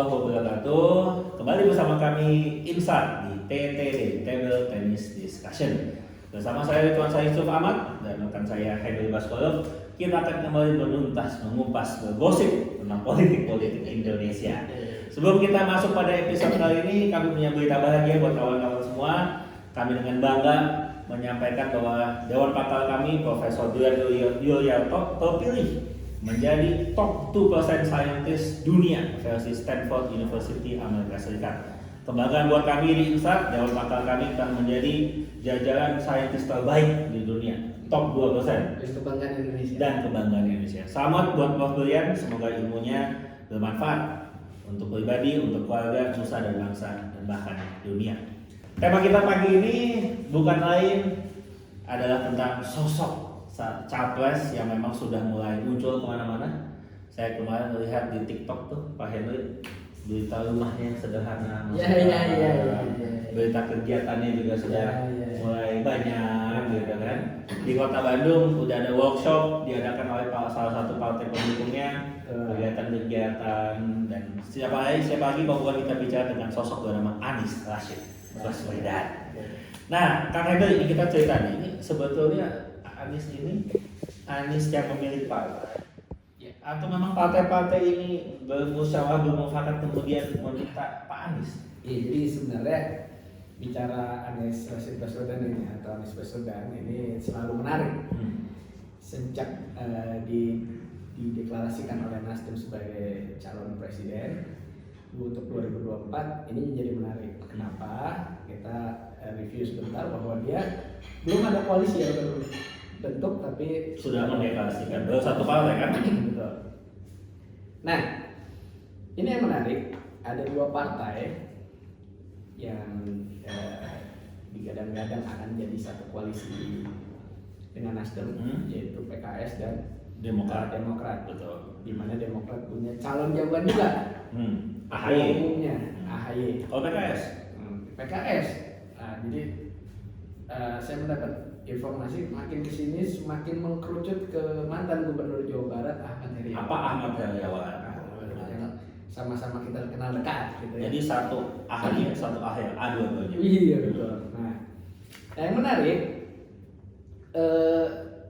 warahmatullahi wabarakatuh. Kembali bersama kami Insat di TTD Table Tennis Discussion. Bersama saya Ridwan Yusuf Ahmad dan rekan saya Henry Baskoro. Kita akan kembali menuntas, mengupas, bergosip tentang politik Indonesia. Sebelum kita masuk pada episode kali ini, kami punya berita bahagia buat kawan-kawan semua. Kami dengan bangga menyampaikan bahwa Dewan Pakar kami, Profesor Dwianto Yuliarto, terpilih menjadi top 2% scientist dunia versi Stanford University Amerika Serikat. Kebanggaan buat kami di Insat, Dewan Pakar kami akan menjadi jajaran scientist terbaik di dunia, top 2%. Dan kebanggaan Indonesia. Selamat buat Prof. Dwian, semoga ilmunya bermanfaat untuk pribadi, untuk keluarga, nusa dan bangsa, dan bahkan dunia. Tema kita pagi ini bukan lain adalah tentang sosok capres yang memang sudah mulai muncul kemana-mana. Saya kemarin melihat di TikTok tuh Pak Henry, berita rumahnya yang sederhana, berita kegiatannya juga sudah mulai banyak, gitu kan. Di Kota Bandung udah ada workshop diadakan oleh salah satu partai pendukungnya, kegiatan-kegiatan, dan siapa lagi bahwa kita bicara dengan sosok bernama Anies Rashid Baswedan. Nah, Kang Henry, ini kita cerita nih, ini sebetulnya Anies yang memilih partai, atau memang partai-partai ini bermusyawarah bermufakat kemudian meminta Pak Anies? Iya, jadi sebenarnya bicara Anies Rashid Baswedan ini atau Anies Baswedan ini selalu menarik. Sejak dideklarasikan oleh Nasdem sebagai calon presiden untuk 2024 ini menjadi menarik. Kenapa? Kita review sebentar bahwa dia belum ada koalisi yang bentuk tapi sudah mendeklarasikan baru satu partai kan? Betul. Nah, ini yang menarik, ada dua partai yang digadang-gadang akan jadi satu koalisi dengan Nasdem, yaitu PKS dan Demokrat. Betul. Di mana Demokrat punya calon jagoan juga. AHY. Umumnya AHY. Oh, PKS. PKS. Nah, jadi saya mendapat informasi makin kesini semakin mengkerucut ke mantan gubernur Jawa Barat Ahmad Heriawan. Apa Ahmad Heriawan? Sama-sama kita kenal dekat gitu ya. Jadi satu AHY, satu AHY, dua-duanya. Iya betul. Nah, yang menarik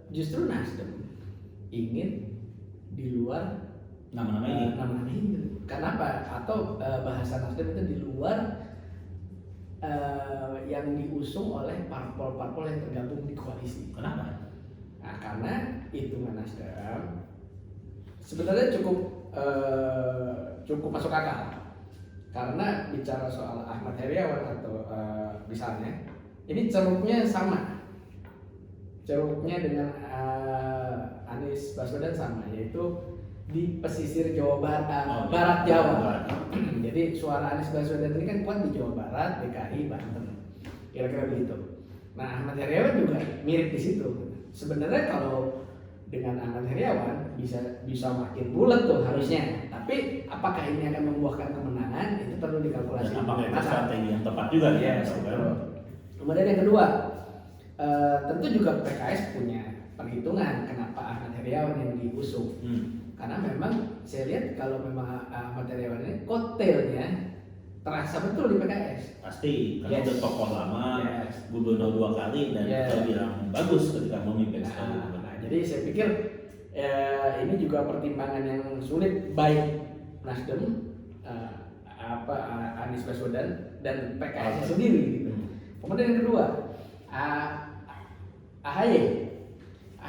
justru Nasdem ingin di luar nama-nama ini. Kenapa? Atau bahasa Nasdem itu di luar yang diusung oleh parpol-parpol yang tergabung di koalisi. Kenapa? Nah, karena hitungan Nasdem sebenarnya cukup masuk akal. Karena bicara soal Ahmad Heriawan atau misalnya, ini ceruknya sama. Ceruknya dengan Anies Baswedan sama, yaitu di pesisir Jawa Barat, Barat Jawa. Jadi suara Anies Baswedan ini kan kuat di Jawa Barat, DKI, Banten, kira-kira begitu. Nah, Ahmad Heriawan juga mirip di situ. Sebenarnya kalau dengan Ahmad Heriawan bisa makin bulat tuh harusnya. Tapi apakah ini akan membuahkan kemenangan itu perlu dikalkulasi. Dan apakah itu strategi yang tepat juga? Yes, kemudian yang kedua, tentu juga PKS punya perhitungan kenapa Ahmad Heriawan yang diusung. Karena memang saya lihat kalau memang Ahmad Heriawan ini kotelnya terasa betul di PKS. Pasti, karena udah tokoh lama, gubernur 2 kali dan terbilang bagus ketika memimpin sekali. Jadi saya pikir ini juga pertimbangan yang sulit baik Nasdem, Anies Baswedan dan PKS sendiri gitu. Kemudian yang kedua, AHY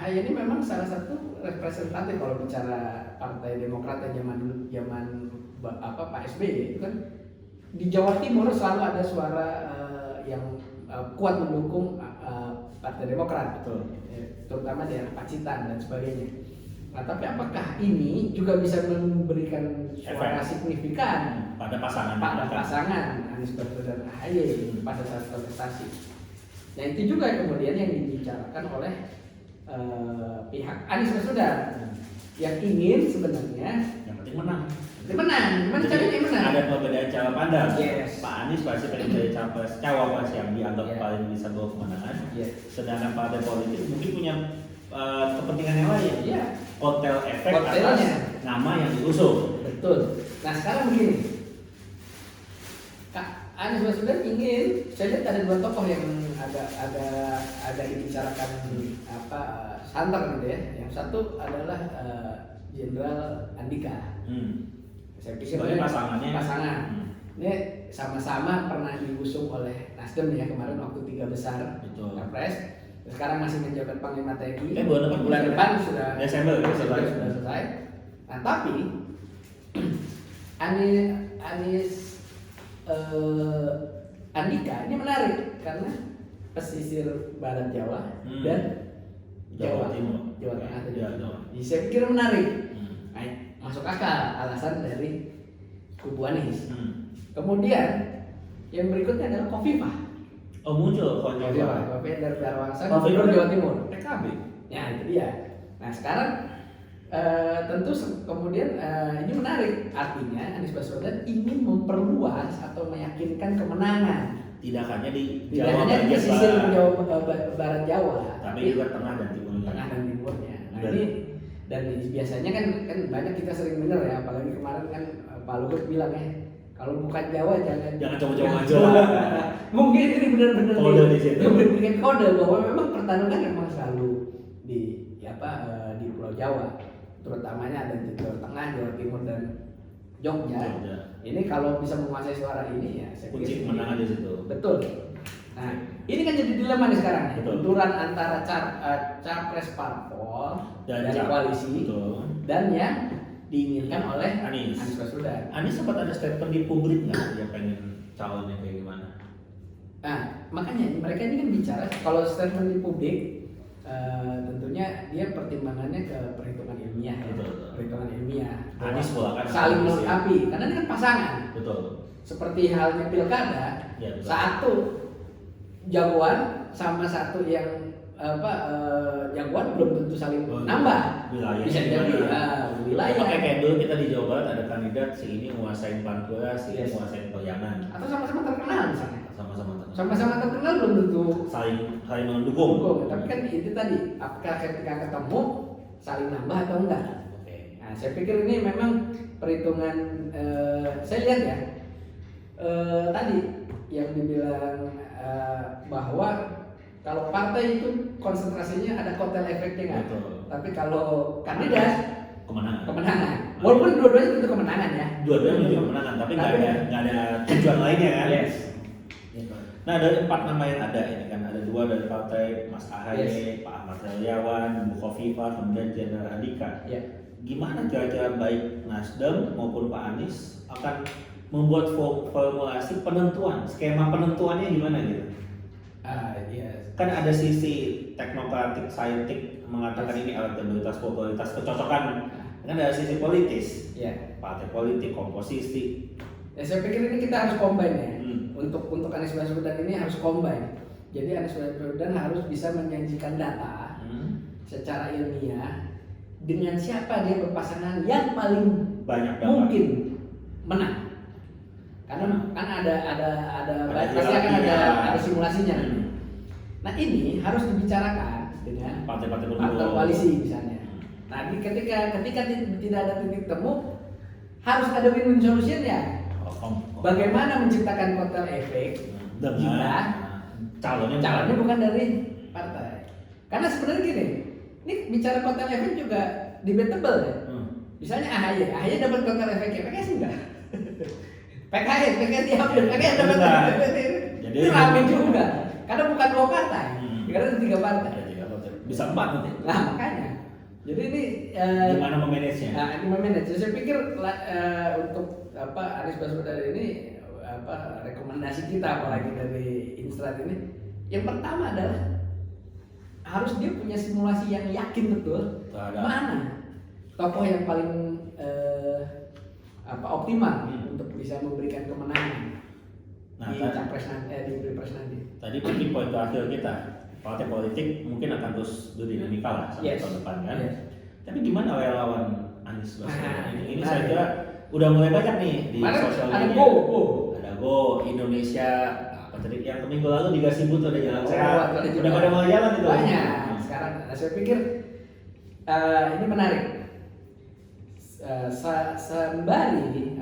ini memang salah satu representatif kalau bicara Partai Demokrat zaman Pak SBY itu kan di Jawa Timur selalu ada suara yang kuat mendukung Partai Demokrat, betul, terutama di Pacitan dan sebagainya. Nah, tapi apakah ini juga bisa memberikan suara signifikan pada pasangan Anies Baswedan dan AHY pada saat kontestasi? Nah, itu juga kemudian yang dibicarakan oleh pihak Anies Baswedan yang ingin sebenarnya yang penting menang. Gimana caranya menang? Ada perbedaan cara pandang. Yes. Pak Anies pasti pengen jadi cawapres yang dianggap paling bisa bawa kemenangan. Sedangkan partai politik mungkin punya kepentingan yang lain. Iya. Kotel efek atas nama yang diusung. Betul. Nah sekarang begini, Anies Baswedan ingin, saya lihat ada dua tokoh yang ada dibicarakan apa santer gitu ya. Yang satu adalah Jenderal Andika. Saya pikir sebagai ini pasangannya. pasangan. Ini sama-sama pernah diusung oleh Nasdem ya kemarin waktu 3 besar Betul. Capres. Sekarang masih menjabat Panglima TNI. Bulan depan sudah Desember sudah selesai. Nah tapi Anies Andika ini menarik karena pesisir barat Jawa dan Jawa Timur. Jawa Tengah tadi. Ya, Jawa. Jadi saya pikir menarik. Nah, masuk akal alasan dari kubu Anies. Kemudian yang berikutnya adalah Khofifah. Oh muncul Khofifah. Khofifah dari Darawangsa, Khofifah Gubernur Jawa Timur. PKB. Ya itu dia. Nah sekarang tentu kemudian ini menarik. Artinya Anies Baswedan ingin memperluas atau meyakinkan kemenangan. Tidak hanya di Tidak Jawa hanya di bagian pesisir barat, Jawa, barat Jawa, tapi juga tengah dan timurnya. tengah dan timurnya. Nah Dan- ini dan biasanya kan banyak kita sering dengar ya, apalagi kemarin kan Pak Luhut bilang ya, kalau bukan Jawa Jangan coba-coba maju. Mungkin ini benar-benar Kode di situ. memberikan kode bahwa memang pertarungan memang selalu di di Pulau Jawa, terutamanya ada di Jawa Tengah, Jawa Timur dan Jogja. Jogja. Ini kalau bisa menguasai suara ini ya, saya Kunci pikir kemenangan di situ. betul. Nah, ini kan jadi dilema nih sekarang nih. Betul. Benturan antara capres parpol Dan dari koalisi Betul. dan yang diinginkan oleh Anies. Baswedan. Anies sempat ada statement di publik nggak dia pengen calonnya kayak gimana? Nah, makanya mereka ini kan bicara kalau statement di publik tentunya dia pertimbangannya ke perhitungan ilmiah ya. Betul. Perhitungan ilmiah. Anies pula kan Saling akademisi. melengkapi karena ini kan pasangan. Betul. Seperti halnya pilkada, Ya, betul. satu jagoan sama satu yang jagoan belum tentu saling nambah. Wilayah. Bisa jadi wilayah Pakai kayak dulu kita di Jawa Barat ada kandidat si ini menguasain Pantura, si ini Yes. menguasain Periangan. atau sama-sama terkenal misalnya. Sama-sama tenang. Sama-sama terkenal belum tentu saling mendukung. dukung. Tapi kan itu tadi, apakah ketika ketemu saling nambah atau enggak? Oke. Nah, saya pikir ini memang perhitungan. Saya lihat ya tadi yang dibilang bahwa kalau partai itu konsentrasinya ada kotel efeknya nggak? Betul. Tapi kalau kandidat Kemenangan. walaupun dua-duanya tentu kemenangan ya. Dua-duanya menuju kemenangan, tapi nggak ada tujuan lainnya kan? Yes. Nah dari 4 nama yang ada ini kan ada 2 dari partai Mas Ahaye, Yes. Pak Ahmad Heriawan, Bu Khofifah, kemudian Jenderal Andika. Ya. Gimana kira-kira baik Nasdem maupun Pak Anies akan membuat formulasi penentuan, skema penentuannya gimana gitu? Yes. Kan ada sisi teknokratik, saintik mengatakan ini elektabilitas, popularitas, kecocokan. Kan ada sisi politis, Ya. partai politik, komposisi. Ya saya pikir ini kita harus combine ya. Hmm. Untuk Anies Baswedan ini harus combine. Jadi Anies Baswedan harus bisa menyajikan data secara ilmiah dengan siapa dia berpasangan yang paling Banyak dapat. mungkin menang. Karena kan ada pasti akan ada simulasinya. Hmm. Nah ini harus dibicarakan dengan Partai-partai partai berdua. koalisi misalnya. Nah ketika tidak ada titik temu harus ada win-win solution ya. Bagaimana menciptakan kotel efek dengan jika calonnya bukan dari partai? Karena sebenarnya gini, ini bicara kotel efek juga debatable ya. Misalnya AHY dapat kotel efeknya, PKS enggak? PKS diambil, PKS dapat kotel efek. Jadi Itu rame juga, karena bukan 2 partai, karena ada 3 partai. Ada 3 partai. Bisa 4 nanti. Nah makanya, jadi ini Gimana memanagenya? Nah, ini memanage. Saya pikir untuk Anies Baswedan ini rekomendasi kita apalagi dari Instrat ini, yang pertama adalah harus dia punya simulasi yang yakin betul Terhadap. mana tokoh yang paling optimal untuk bisa memberikan kemenangan Nah, di capres di pilpres nanti. Tadi mungkin poin terakhir kita, partai politik mungkin akan terus berdinamika lah sampai Yes. tahun depan kan. Yes. Tapi gimana relawan Anies Baswedan ini? Ini Nah, saya kira udah mulai banyak nih di Mana sosial ada media. Ada Go Indonesia, apa tadi yang minggu lalu di Gasibut ada jalan sehat. ada juga. Udah pada mulai jalan itu. Banyak. Sekarang saya pikir ini menarik. Sembari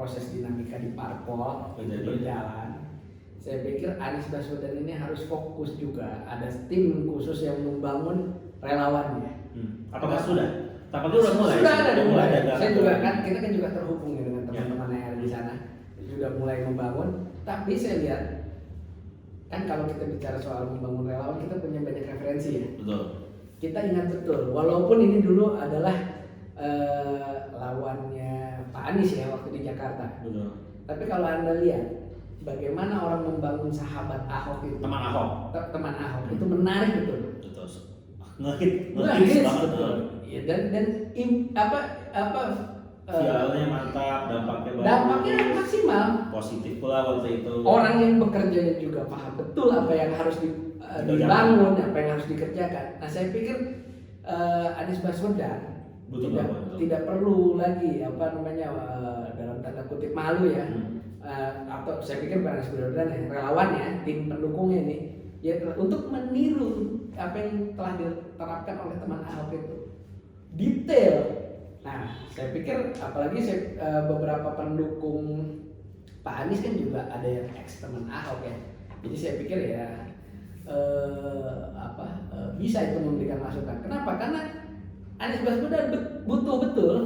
proses dinamika di parpol itu Betul. berjalan, saya pikir Anies Baswedan ini harus fokus juga, ada tim khusus yang membangun relawannya. Apakah sudah? Tampaknya udah mulai. Sudah ada mulai. ada. Saya juga kan, kita kan juga terhubung ya dengan teman-teman yang ada di sana, sudah mulai membangun. Tapi saya lihat kan kalau kita bicara soal membangun relawan, kita punya banyak referensi ya. Betul. Kita ingat betul, walaupun ini dulu adalah lawannya Pak Anies ya waktu di Jakarta. Betul. Tapi kalau Anda lihat bagaimana orang membangun sahabat Ahok itu, Teman Ahok. teman Ahok itu menarik betul. Betul. Ngehit Ngehits, banget. betul. Ya, dan Sialnya mantap, dampaknya bagus. dampaknya maksimal. Positif pula waktu itu. Orang yang bekerjanya juga paham betul apa yang harus dibangun, apa yang harus dikerjakan. Nah, saya pikir Anies Baswedan Betul, tidak, betul. tidak perlu lagi apa namanya dalam tanda kutip malu ya. Atau saya pikir bukan Anies Baswedan ya, relawannya, tim pendukungnya ini ya untuk meniru apa yang telah diterapkan oleh teman Ahok itu detail. Nah, saya pikir apalagi beberapa pendukung Pak Anies kan juga ada yang ex teman Ahok ya. Jadi saya pikir ya bisa itu memberikan masukan. Kenapa? Karena Anies Baswedan butuh betul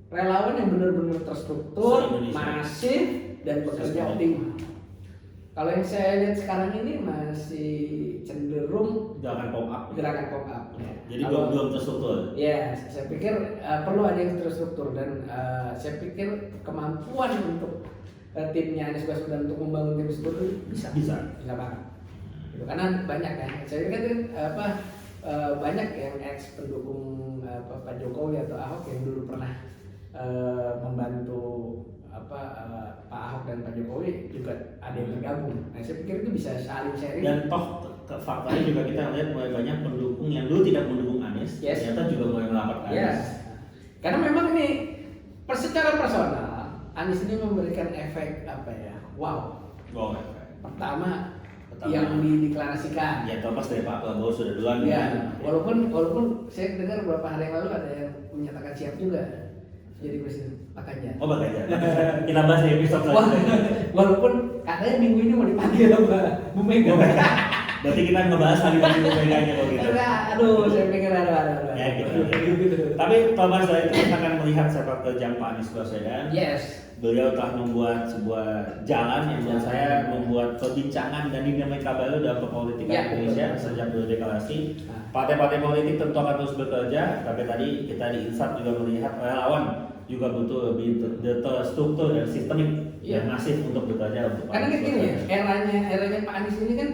relawan yang benar-benar terstruktur, Se-Indonesia. masif dan bekerja optimal. Kalau yang saya lihat sekarang ini masih cenderung Gerakan pop up. gerakan pop up. Ya. Jadi Kalau- belum terstruktur. Ya, saya pikir perlu ada yang terstruktur dan saya pikir kemampuan untuk timnya Anies Baswedan untuk membangun tim tersebut bisa banget. Gitu. Karena banyak kan, saya pikir kan banyak yang ex pendukung Pak Jokowi atau Ahok yang dulu pernah membantu Pak Ahok dan Pak Jokowi juga ada yang tergabung. Nah, saya pikir itu bisa saling sharing. Dan toh faktanya juga kita lihat mulai banyak pendukung yang dulu tidak mendukung Anies, Yes. ternyata juga mulai melaporkan Anies. Ya, karena memang ini secara personal Anies ini memberikan efek wow. Wow. Pertama yang dideklarasikan. Ya terlepas dari Pak Prabowo sudah duluan. Ya, walaupun saya dengar beberapa hari yang lalu ada yang menyatakan siap juga jadi presiden Pak Ganjar. Oh Pak Ganjar. Kita bahas di episode Wah, selanjutnya. walaupun katanya minggu ini mau dipanggil sama Bu Mega. Berarti kita ngebahas lagi tadi bedanya kalau gitu. Aduh, saya pikir ada. Ya, gitu. Tapi terlepas dari itu kita akan melihat sepak terjang Pak Anies Baswedan. Yes. Beliau telah membuat sebuah jalan yang menurut saya membuat perbincangan dan dinamika baru dalam politik Ya, Indonesia betul. sejak beliau deklarasi. Nah. Partai-partai politik tentu akan terus bekerja, tapi tadi kita di Insat juga melihat relawan juga butuh lebih terstruktur dan sistemik Iya. dan masif untuk bekerja untuk Pak Karena Anies gini ya, Baswedan. eranya Pak Anies ini kan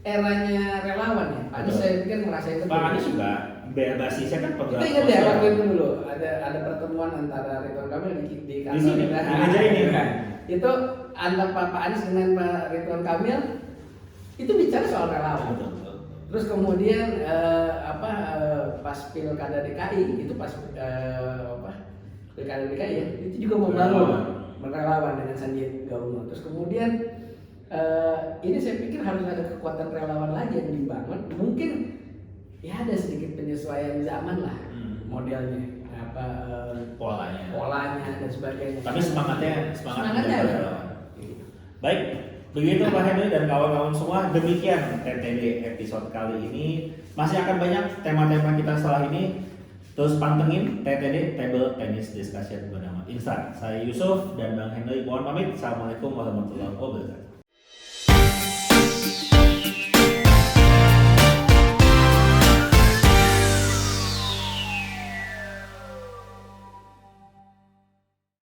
eranya relawan ya. Pak Anies Betul. saya pikir ngerasain itu. Pak Anies juga basisnya kan Kita penggerak ingat ya sosial. waktu itu dulu ada pertemuan antara Ridwan Kamil di kantor sini, kita. di meja ini. Itu antara Pak Anies dengan Pak Ridwan Kamil itu bicara soal relawan. Betul, betul. Terus kemudian pas pilkada DKI itu pas pilkada DKI ya itu juga membangun relawan dengan Sandiaga Uno. Terus kemudian ini saya pikir harus ada kekuatan relawan lagi yang dibangun. Mungkin ya ada sedikit penyesuaian zaman lah modelnya polanya dan sebagainya. Tapi semangatnya Semangatnya menjaga ada. relawan. Baik, begitu Pak Henry dan kawan-kawan semua. Demikian TTD episode kali ini. Masih akan banyak tema-tema kita setelah ini. Terus pantengin TTD Table Tennis Discussion bernama Instan. Saya Yusuf dan Bang Henry mohon pamit. Assalamualaikum warahmatullahi wabarakatuh.